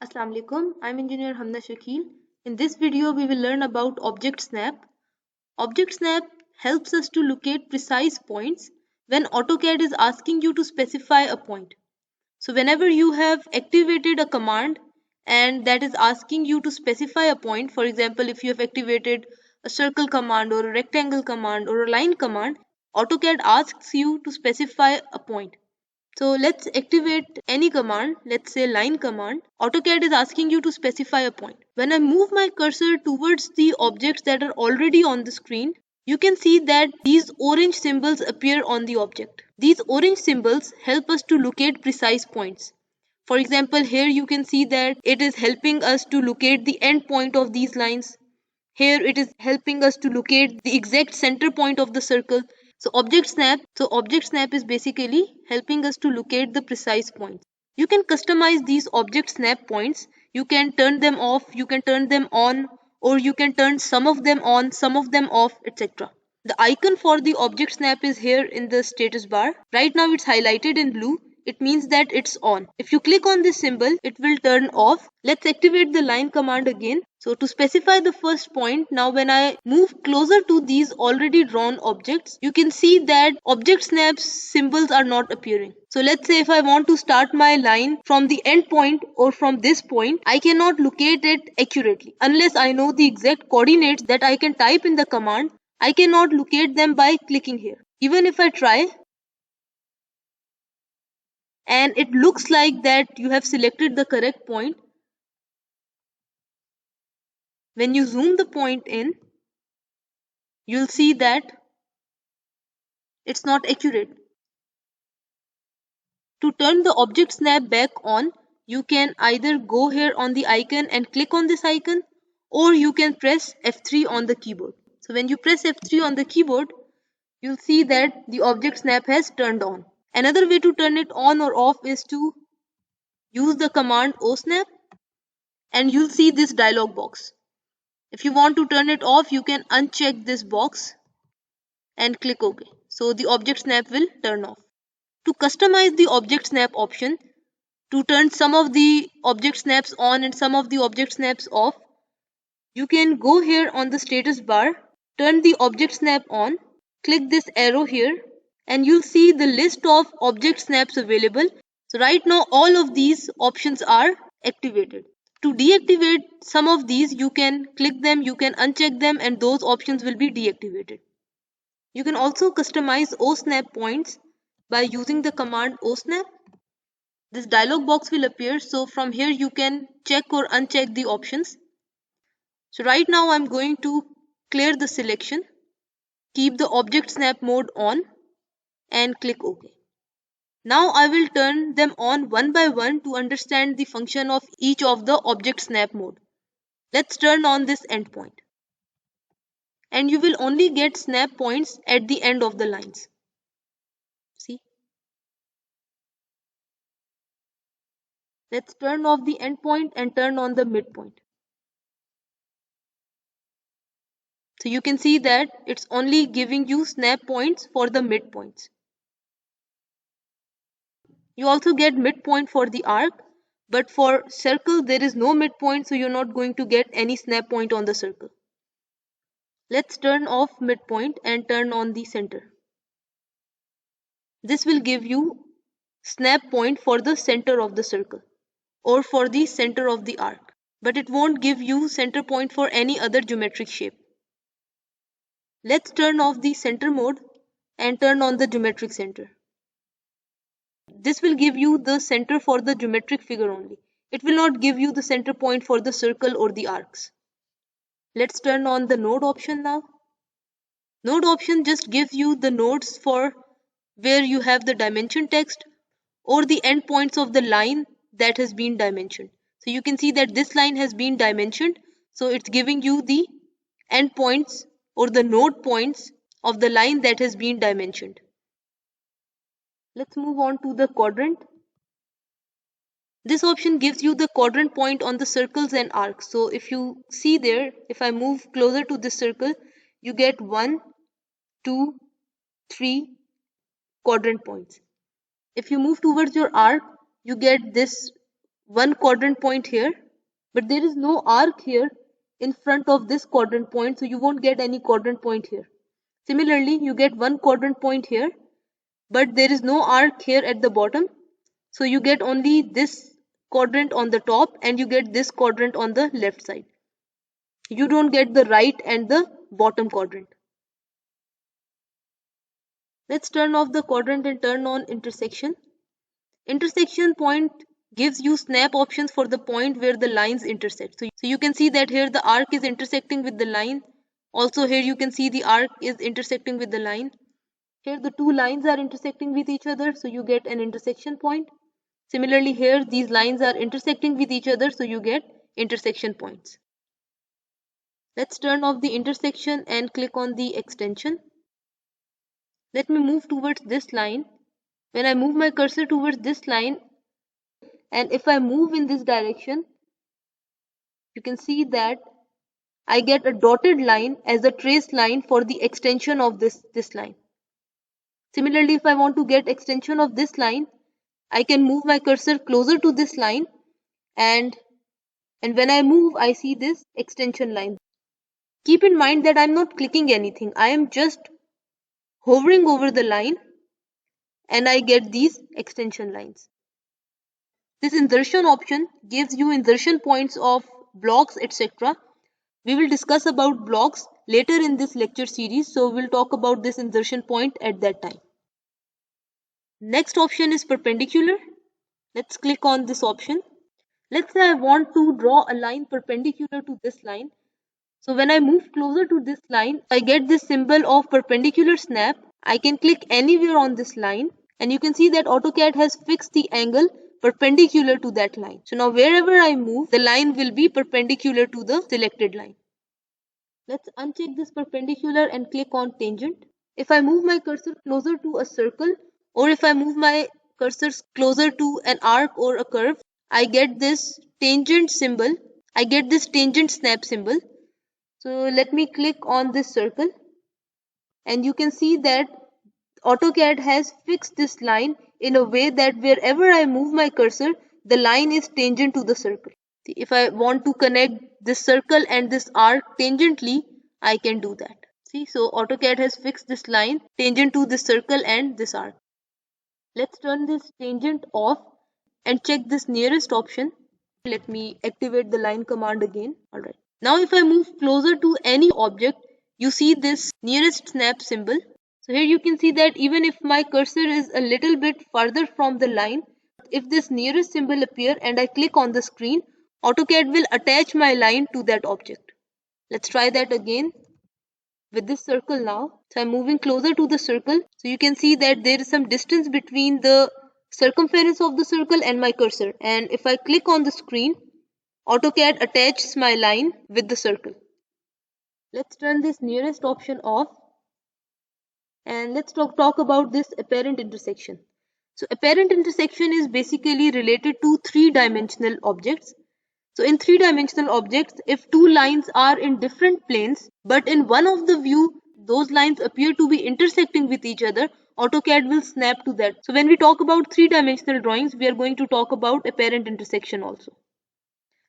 Assalamu alaikum. I'm engineer Hamna Shakil. In this video, we will learn about Object Snap. Object Snap helps us to locate precise points when AutoCAD is asking you to specify a point. So whenever you have activated a command and that is asking you to specify a point, for example, if you have activated a circle command or a rectangle command or a line command, AutoCAD asks you to specify a point. So let's activate any command, let's say line command. AutoCAD is asking you to specify a point. When I move my cursor towards the objects that are already on the screen, you can see that these orange symbols appear on the object. These orange symbols help us to locate precise points. For example, here you can see that it is helping us to locate the end point of these lines. Here it is helping us to locate the exact center point of the circle. So object snap is basically helping us to locate the precise points. You can customize these object snap points. You can turn them off, you can turn them on, or you can turn some of them on, some of them off, etc. The icon for the object snap is here in the status bar. Right now it's highlighted in blue. It means that it's on. If you click on this symbol, it will turn off. Let's activate the line command again. So to specify the first point, now when I move closer to these already drawn objects, you can see that object snaps symbols are not appearing. So let's say if I want to start my line from the end point or from this point, I cannot locate it accurately. Unless I know the exact coordinates that I can type in the command, I cannot locate them by clicking here. Even if I try, and it looks like that you have selected the correct point, when you zoom the point in, you'll see that it's not accurate. To turn the object snap back on, you can either go here on the icon and click on this icon, or you can press F3 on the keyboard. So when you press F3 on the keyboard, you'll see that the object snap has turned on. Another way to turn it on or off is to use the command osnap, and you'll see this dialog box. If you want to turn it off, you can uncheck this box and click OK. So the object snap will turn off. To customize the object snap option, to turn some of the object snaps on and some of the object snaps off, you can go here on the status bar, turn the object snap on, click this arrow here, and you'll see the list of object snaps available. So right now all of these options are activated. To deactivate some of these, you can click them, you can uncheck them, and those options will be deactivated. You can also customize OSNAP points by using the command OSNAP. This dialog box will appear, so from here you can check or uncheck the options. So right now I'm going to clear the selection, keep the object snap mode on, and click OK. Now I will turn them on one by one to understand the function of each of the object snap mode. Let's turn on this endpoint. And you will only get snap points at the end of the lines. See? Let's turn off the endpoint and turn on the midpoint. So you can see that it's only giving you snap points for the midpoints. You also get midpoint for the arc, but for circle there is no midpoint, so you're not going to get any snap point on the circle. Let's turn off midpoint and turn on the center. This will give you snap point for the center of the circle or for the center of the arc, but it won't give you center point for any other geometric shape. Let's turn off the center mode and turn on the geometric center. This will give you the center for the geometric figure only. It will not give you the center point for the circle or the arcs. Let's turn on the node option now. Node option just gives you the nodes for where you have the dimension text or the endpoints of the line that has been dimensioned. So you can see that this line has been dimensioned, so it's giving you the endpoints or the node points of the line that has been dimensioned. Let's move on to the quadrant. This option gives you the quadrant point on the circles and arcs. So if you see there, if I move closer to this circle, you get 1, 2, 3 quadrant points. If you move towards your arc, you get this one quadrant point here, but there is no arc here in front of this quadrant point, so you won't get any quadrant point here. Similarly, you get one quadrant point here, but there is no arc here at the bottom, so you get only this quadrant on the top and you get this quadrant on the left side. You don't get the right and the bottom quadrant. Let's turn off the quadrant and turn on intersection. Intersection point gives you snap options for the point where the lines intersect. So you can see that here the arc is intersecting with the line. Also here you can see the arc is intersecting with the line. Here the two lines are intersecting with each other, so you get an intersection point. Similarly here these lines are intersecting with each other, so you get intersection points. Let's turn off the intersection and click on the extension. Let me move towards this line. When I move my cursor towards this line, and if I move in this direction, you can see that I get a dotted line as a trace line for the extension of this line. Similarly, if I want to get extension of this line, I can move my cursor closer to this line, and when I move, I see this extension line. Keep in mind that I'm not clicking anything. I am just hovering over the line and I get these extension lines. This insertion option gives you insertion points of blocks, etc. We will discuss about blocks later in this lecture series, so we'll talk about this insertion point at that time. Next option is perpendicular. Let's click on this option. Let's say I want to draw a line perpendicular to this line. So when I move closer to this line, I get this symbol of perpendicular snap. I can click anywhere on this line and you can see that AutoCAD has fixed the angle perpendicular to that line. So now wherever I move, the line will be perpendicular to the selected line. Let's uncheck this perpendicular and click on tangent. If I move my cursor closer to a circle, or if I move my cursor closer to an arc or a curve, I get this tangent symbol. I get this tangent snap symbol. So let me click on this circle and you can see that AutoCAD has fixed this line in a way that wherever I move my cursor, the line is tangent to the circle. If I want to connect this circle and this arc tangentially, I can do that. See, so AutoCAD has fixed this line tangent to this circle and this arc. Let's turn this tangent off and check this nearest option. Let me activate the line command again. Alright. Now if I move closer to any object, you see this nearest snap symbol. So here you can see that even if my cursor is a little bit farther from the line, if this nearest symbol appears and I click on the screen, AutoCAD will attach my line to that object. Let's try that again with this circle now. So I'm moving closer to the circle. So you can see that there is some distance between the circumference of the circle and my cursor. And if I click on the screen, AutoCAD attaches my line with the circle. Let's turn this nearest option off. And let's talk about this apparent intersection. So apparent intersection is basically related to three-dimensional objects. So in three-dimensional objects, if two lines are in different planes, but in one of the view, those lines appear to be intersecting with each other, AutoCAD will snap to that. So when we talk about three-dimensional drawings, we are going to talk about apparent intersection also.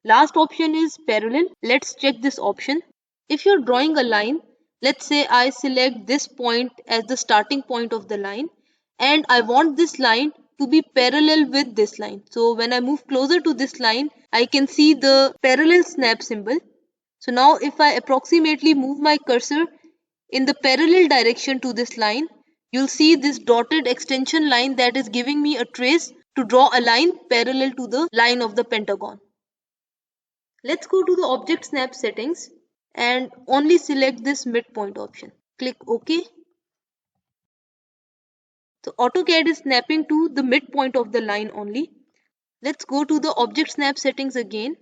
Last option is parallel. Let's check this option. If you're drawing a line, let's say I select this point as the starting point of the line and I want this line to be parallel with this line. So when I move closer to this line, I can see the parallel snap symbol. So now if I approximately move my cursor in the parallel direction to this line, you'll see this dotted extension line that is giving me a trace to draw a line parallel to the line of the pentagon. Let's go to the object snap settings and only select this midpoint option. Click OK. So AutoCAD is snapping to the midpoint of the line only. Let's go to the object snap settings again.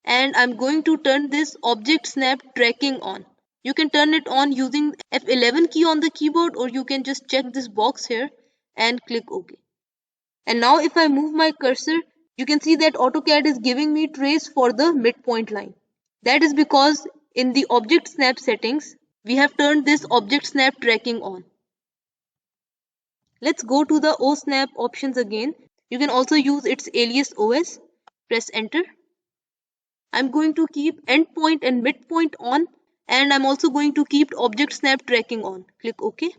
And I'm going to turn this object snap tracking on. You can turn it on using F11 key on the keyboard, or you can just check this box here and click OK. And now if I move my cursor, you can see that AutoCAD is giving me trace for the midpoint line. That is because in the object snap settings, we have turned this object snap tracking on. Let's go to the OSnap options again. You can also use its alias OS. Press enter. I'm going to keep endpoint and midpoint on, and I'm also going to keep object snap tracking on. Click OK.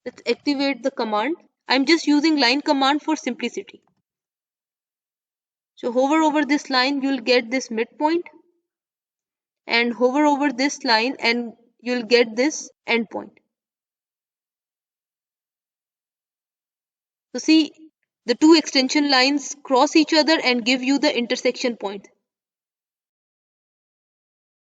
Let's activate the command. I'm just using line command for simplicity. So hover over this line, you'll get this midpoint, and hover over this line and you'll get this endpoint. So see, the two extension lines cross each other and give you the intersection point.